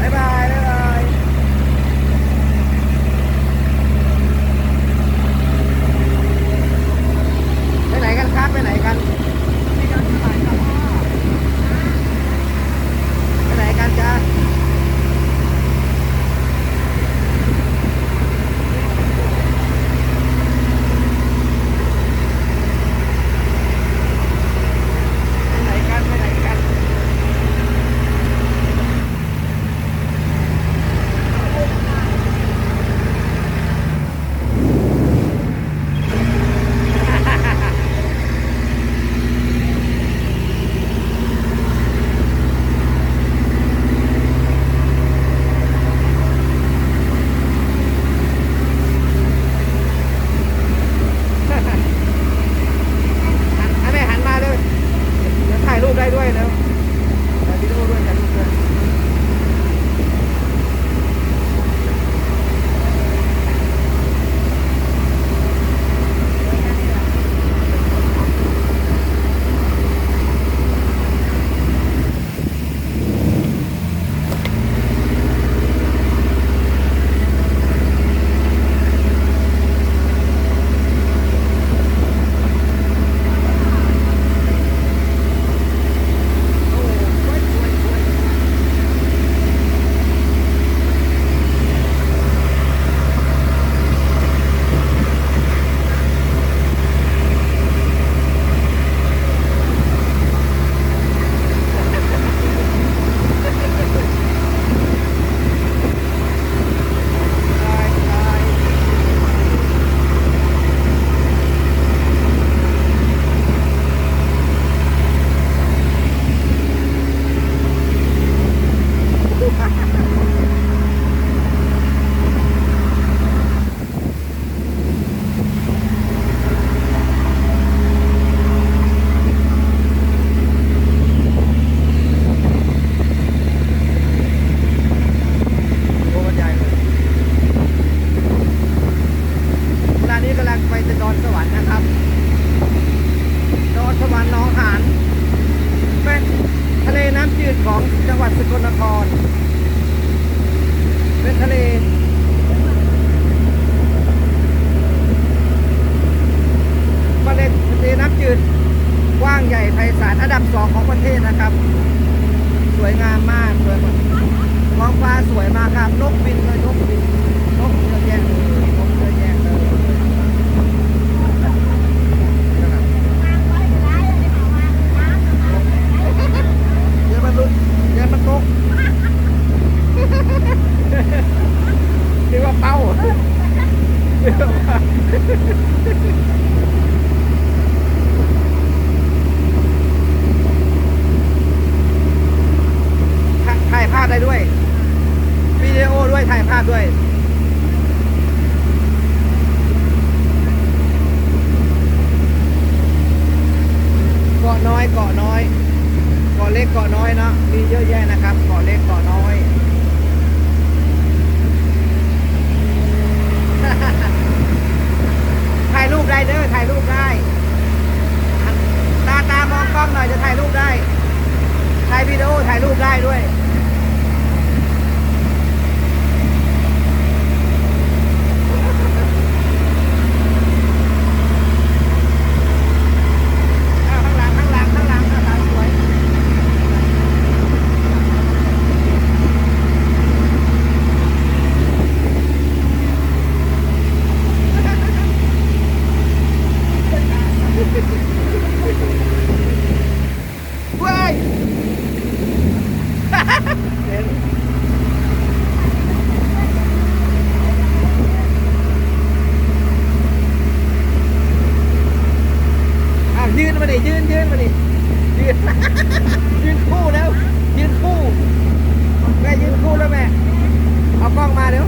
ายบายบ๊ายบายไปไหนกันครับไปไหนกันไปไหนกันจ้าไปไหนกันไปไหนกัน ให้แม่หันมาเลยเดี๋ยวถ่ายรูปได้ด้วยแล้วถ่ายวิดีโอด้วยถ่ายรูปด้วยโอ้บรรยายเลยเวลานี้กำลังไปดอนสวรรค์นะครับดอนสวรรค์หนองหานเป็นทะเลน้ำจืดของจังหวัดสกลนครเป็นทะเลน้ำจืดกว้างใหญ่ไพศาลอันดับ2ของประเทศนะครับสวยงามมากเลยท้องฟ้าสวยมากครับนกบินเลยนกบินนกเยอะแยะเลยนกเยอะแยะเลยเดี๋ยวมันลุกเดี๋ยวมันตกเรียกว่าเป้าเรียกว่าถ่ายภาพได้ด้วยวิดีโอด้วยถ่ายภาพด้วยเกาะน้อยเกาะน้อยเกาะเล็กเกาะน้อยนะมีเยอะแยะนะครับเกาะเล็กเกาะน้อย ถ่ายรูปได้เด้อถ่ายรูปได้ตามองกล้องหน่อยจะถ่ายรูปได้ถ่ายวิดีโอถ่ายรูปได้ด้วยข้างหลังข้างหลังข้างหลังข้างหลังสวยว้ายยืนมาดิยืนมาดิยืน ยืนคู่แล้วยืนคู่แม่ยืนคู่แล้วแม่เอากล้องมาเดี๋ยว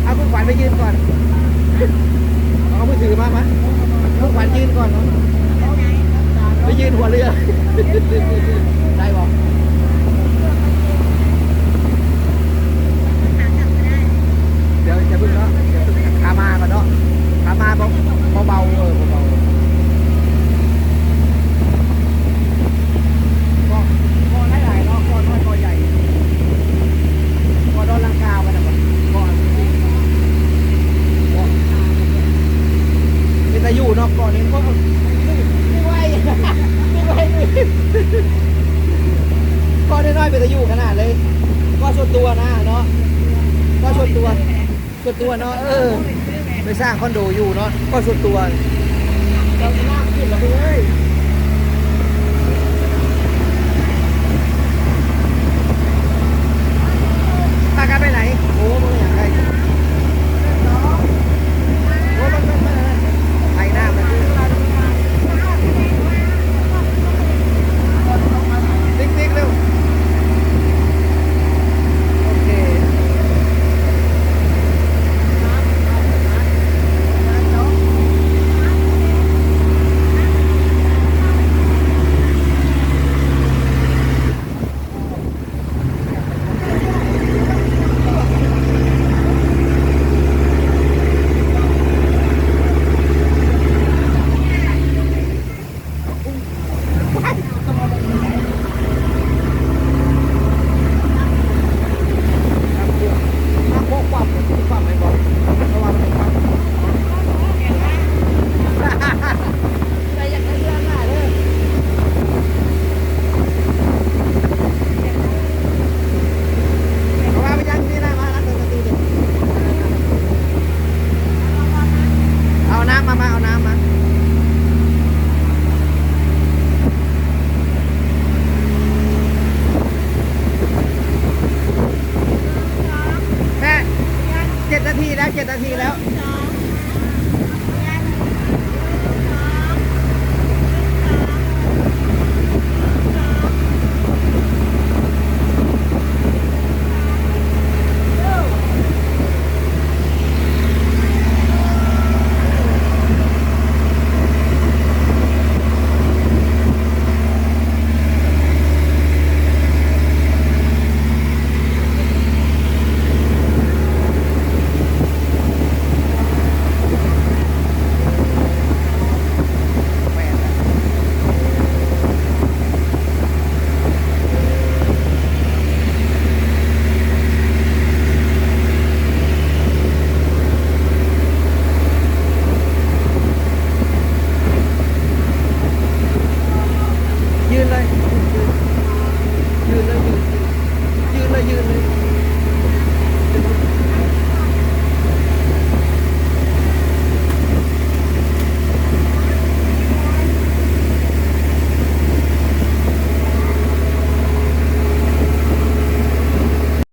เอาคุณขวัญไปยืนก่อนเอามือถือมาคุณขวัญยืนก่อนเนาะไปยืนหัวเรือ ไหน เป็นตะยูขนาดเลยก็ส่วนตัวนะเนาะก็ส่วนตัวเนาะไปสร้างคอนโดอยู่เนาะก็ส่วนตัวเราจะน่าขึ้นแล้วเฮ้ย